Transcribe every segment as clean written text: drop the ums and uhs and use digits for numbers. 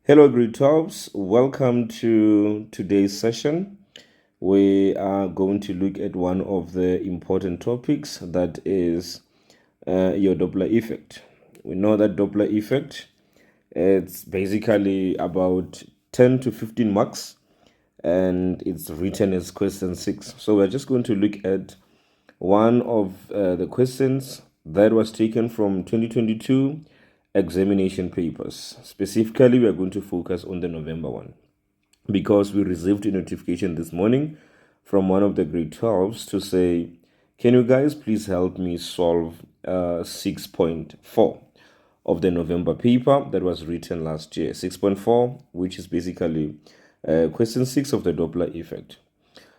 Hello, grade 12s. Welcome to today's session. We are going to look at one of the important topics that is your Doppler effect. We know that Doppler effect, it's basically about 10 to 15 marks and it's written as question 6. So we're just going to look at one of the questions that was taken from 2022 examination papers. Specifically, we are going to focus on the November one because we received a notification this morning from one of the grade 12s to say, can you guys please help me solve 6.4 of the November paper that was written last year. 6.4, which is basically question 6 of the Doppler effect.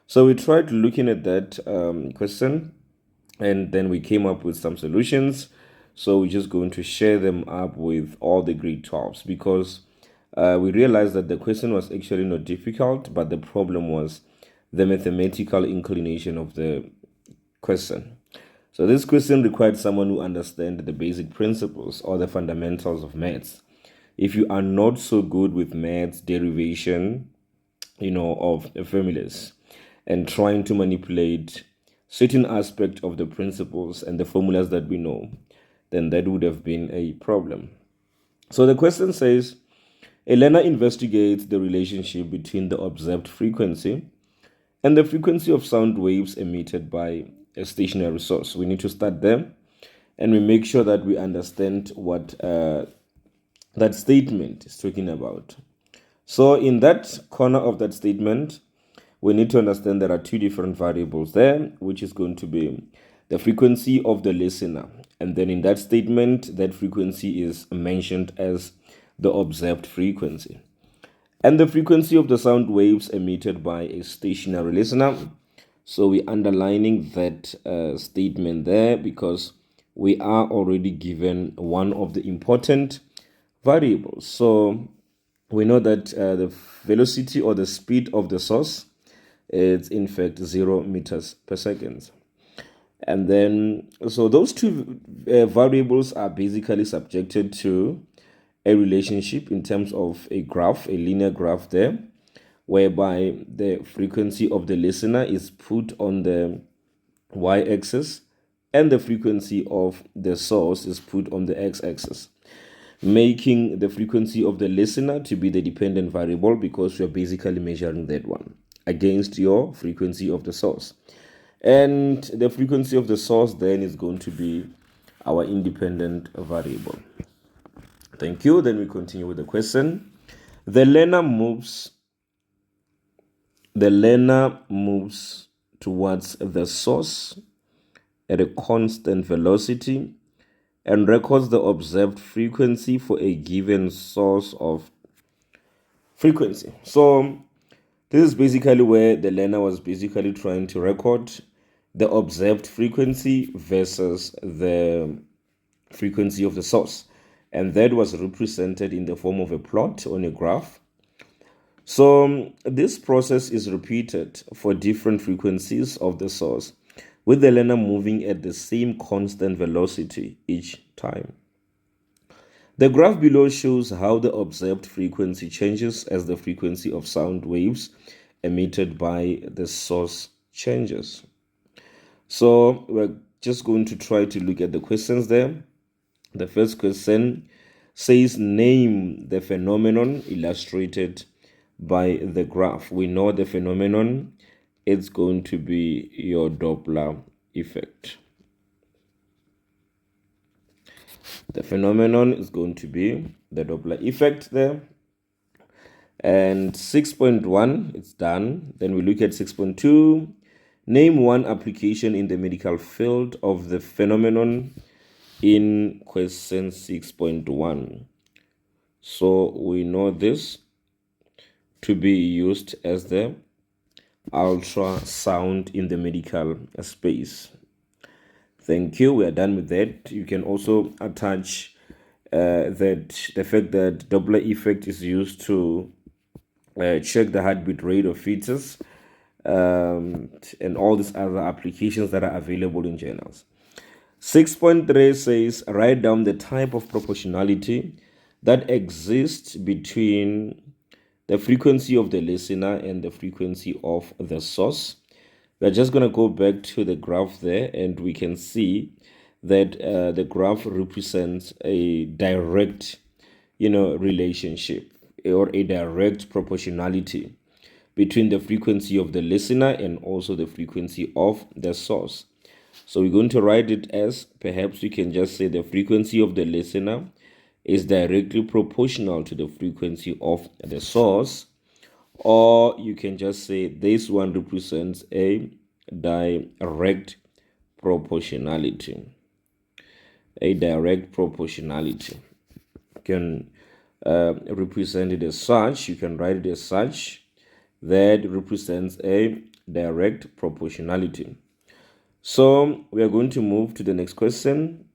So we tried looking at that question and then we came up with some solutions. So we're just going to share them up with all the grade 12s because we realized that the question was actually not difficult, but the problem was the mathematical inclination of the question. So this question required someone who understands the basic principles or the fundamentals of maths. If you are not so good with maths derivation, of formulas and trying to manipulate certain aspect of the principles and the formulas that we know, then that would have been a problem. So the question says, a learner investigates the relationship between the observed frequency and the frequency of sound waves emitted by a stationary source. We need to start there and we make sure that we understand what that statement is talking about. So in that corner of that statement, we need to understand there are two different variables there, which is going to be the frequency of the listener. And then in that statement, that frequency is mentioned as the observed frequency. And the frequency of the sound waves emitted by a stationary listener. So we're underlining that statement there because we are already given one of the important variables. So we know that the velocity or the speed of the source is in fact 0 meters per second. And then, so those two variables are basically subjected to a relationship in terms of a graph, a linear graph there, whereby the frequency of the listener is put on the y-axis and the frequency of the source is put on the x-axis, making the frequency of the listener to be the dependent variable because you're basically measuring that one against your frequency of the source. And the frequency of the source then is going to be our independent variable. Thank you. Then we continue with the question. The learner moves towards the source at a constant velocity and records the observed frequency for a given source of frequency. So this is basically where the learner was basically trying to record the observed frequency versus the frequency of the source. And that was represented in the form of a plot on a graph. So this process is repeated for different frequencies of the source, with the learner moving at the same constant velocity each time. The graph below shows how the observed frequency changes as the frequency of sound waves emitted by the source changes. So we're just going to try to look at the questions there. The first question says, name the phenomenon illustrated by the graph. We know the phenomenon, it's going to be your Doppler effect. The phenomenon is going to be the Doppler effect there. And 6.1, it's done. Then we look at 6.2. Name one application in the medical field of the phenomenon in question 6.1. So we know this to be used as the ultrasound in the medical space. Thank you. We are done with that. You can also attach that the fact that Doppler effect is used to check the heartbeat rate of fetus and all these other applications that are available in journals. 6.3 says, write down the type of proportionality that exists between the frequency of the listener and the frequency of the source. We're just going to go back to the graph there, and we can see that the graph represents a direct, relationship or a direct proportionality between the frequency of the listener and also the frequency of the source. So we're going to write it as, perhaps we can just say the frequency of the listener is directly proportional to the frequency of the source, or you can just say this one represents a direct proportionality. A direct proportionality. You can represent it as such. You can write it as such. That represents a direct proportionality. So we are going to move to the next question.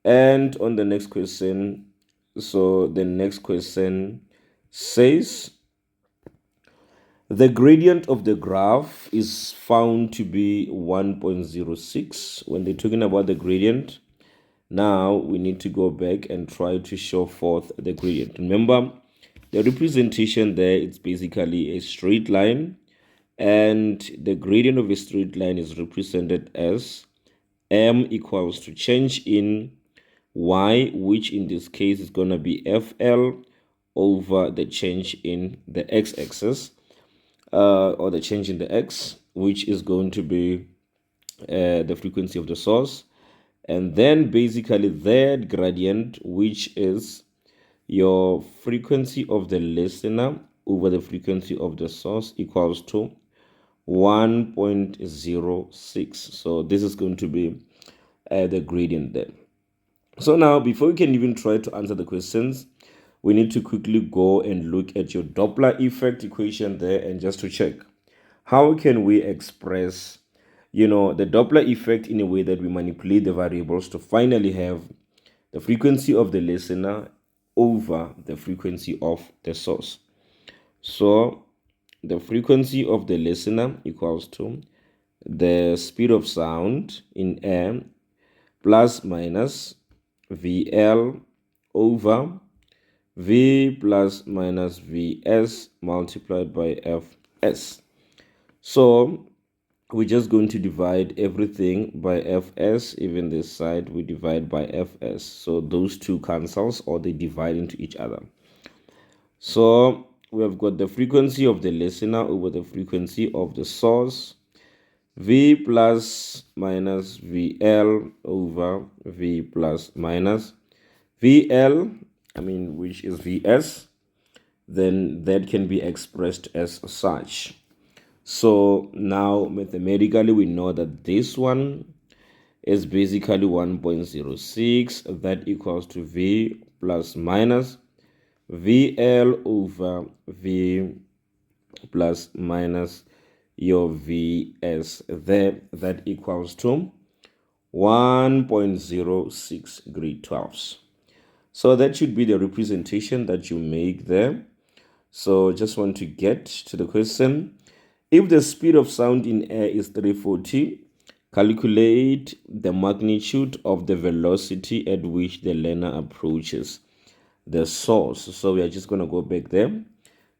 And on the next question, so the next question says, the gradient of the graph is found to be 1.06. When they're talking about the gradient, now we need to go back and try to show forth the gradient. Remember, the representation there, it's basically a straight line, and the gradient of a straight line is represented as m equals to change in y, which in this case is going to be FL over the change in the x-axis, or the change in the x, which is going to be the frequency of the source, and then basically that gradient, which is your frequency of the listener over the frequency of the source, equals to 1.06. So this is going to be the gradient there. So now, before we can even try to answer the questions, we need to quickly go and look at your Doppler effect equation there, and just to check how can we express the Doppler effect in a way that we manipulate the variables to finally have the frequency of the listener over the frequency of the source. So the frequency of the listener equals to the speed of sound in air plus minus VL over V plus minus Vs multiplied by Fs. So we're just going to divide everything by Fs. Even this side we divide by Fs. So those two cancels, or they divide into each other. So we have got the frequency of the listener over the frequency of the source, V plus minus VL over V plus minus VL, which is Vs, then that can be expressed as such. So now mathematically we know that this one is basically 1.06. That equals to V plus minus VL over V plus minus your Vs there. That equals to 1.06 grade 12s. So that should be the representation that you make there. So just want to get to the question. If the speed of sound in air is 340, calculate the magnitude of the velocity at which the learner approaches the source. So we are just going to go back there.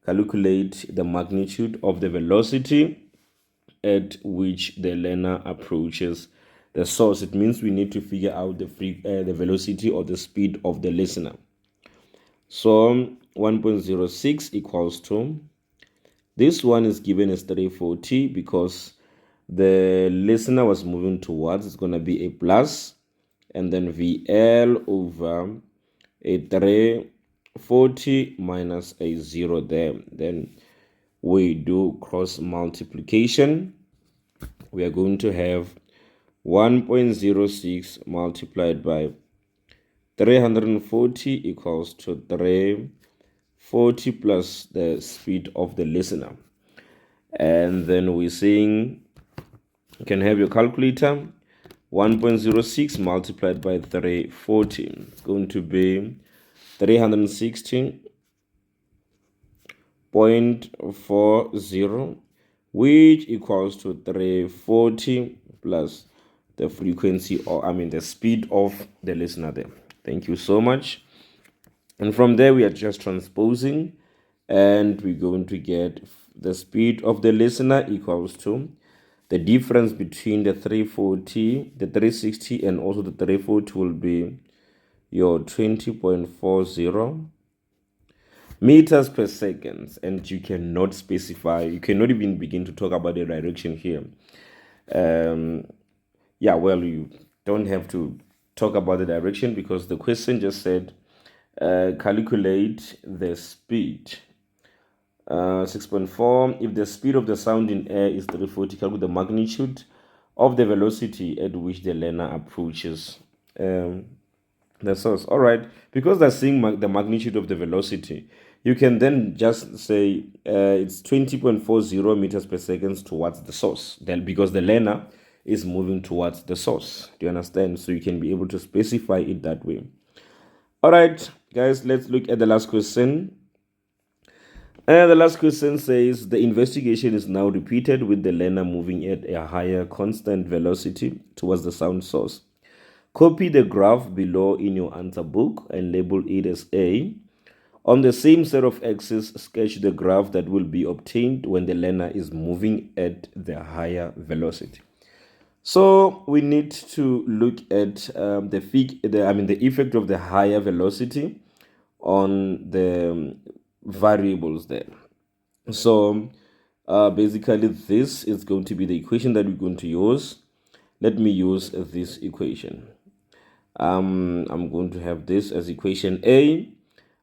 Calculate the magnitude of the velocity at which the learner approaches the source. It means we need to figure out the velocity or the speed of the listener. So 1.06 equals to, this one is given as 340 because the listener was moving towards, it's going to be a plus, and then VL over a 340 minus a 0 there. Then we do cross multiplication. We are going to have 1.06 multiplied by 340 equals to 340 plus the speed of the listener. And then we're saying you can have your calculator. 1.06 multiplied by 340. It's going to be 316.40, which equals to 340 plus the frequency, or the speed of the listener there. Thank you so much. And from there, we are just transposing, and we're going to get the speed of the listener equals to the difference between the 340, the 360, and also the 340 will be your 20.40 meters per second. And you cannot specify, you cannot even begin to talk about the direction here. Yeah, well, you don't have to talk about the direction because the question just said calculate the speed. 6.4, if the speed of the sound in air is 340, calculate the magnitude of the velocity at which the learner approaches the source. All right, because they're seeing the magnitude of the velocity, you can then just say it's 20.40 meters per second towards the source, then because the learner is moving towards the source. Do you understand? So you can be able to specify it that way. All right, guys, let's look at the last question. The last question says the investigation is now repeated with the learner moving at a higher constant velocity towards the sound source. Copy the graph below in your answer book and label it as A. On the same set of axes, sketch the graph that will be obtained when the learner is moving at the higher velocity. So we need to look at the effect of the higher velocity on the variables there. So basically, this is going to be the equation that we're going to use. Let me use this equation. I'm going to have this as equation A.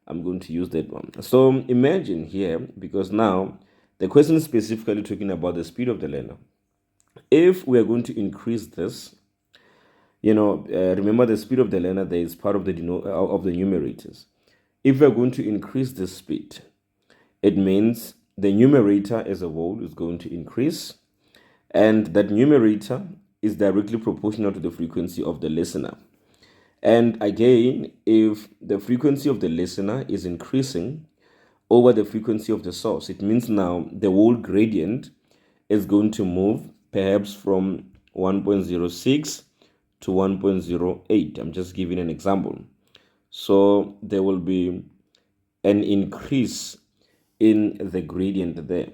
I'm going to use that one. So imagine here, because now the question is specifically talking about the speed of the learner. If we are going to increase this, remember the speed of the learner there is part of the numerators. If we are going to increase the speed, it means the numerator as a whole is going to increase, and that numerator is directly proportional to the frequency of the listener. And again, if the frequency of the listener is increasing over the frequency of the source, it means now the whole gradient is going to move perhaps from 1.06 to 1.08. I'm just giving an example. So there will be an increase in the gradient there.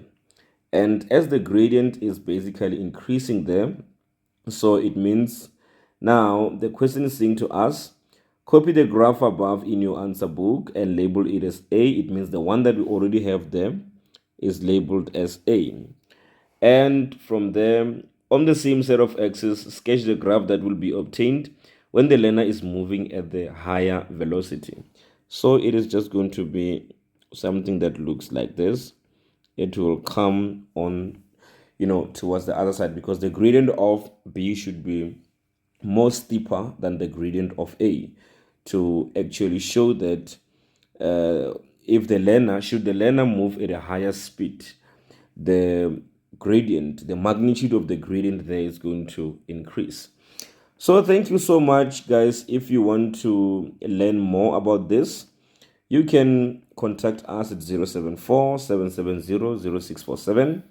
And as the gradient is basically increasing there, so it means now the question is saying to us, copy the graph above in your answer book and label it as A. It means the one that we already have there is labeled as A. And from there, on the same set of axes, sketch the graph that will be obtained when the learner is moving at the higher velocity. So it is just going to be something that looks like this. It will come on, towards the other side, because the gradient of B should be more steeper than the gradient of A, to actually show that if the learner move at a higher speed, the gradient, the magnitude of the gradient there is going to increase. So thank you so much, guys. If you want to learn more about this, you can contact us at 074 770 0647,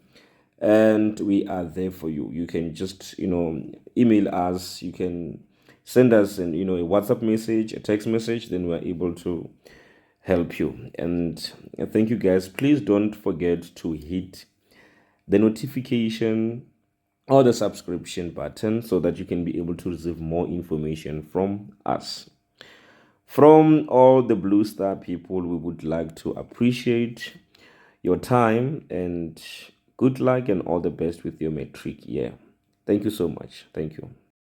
and we are there for you. You can just email us, you can send us a WhatsApp message, a text message, then we're able to help you. And thank you, guys. Please don't forget to hit the notification or the subscription button so that you can be able to receive more information from us. From all the Blue Star people, we would like to appreciate your time and good luck and all the best with your metric year. Thank you so much. Thank you.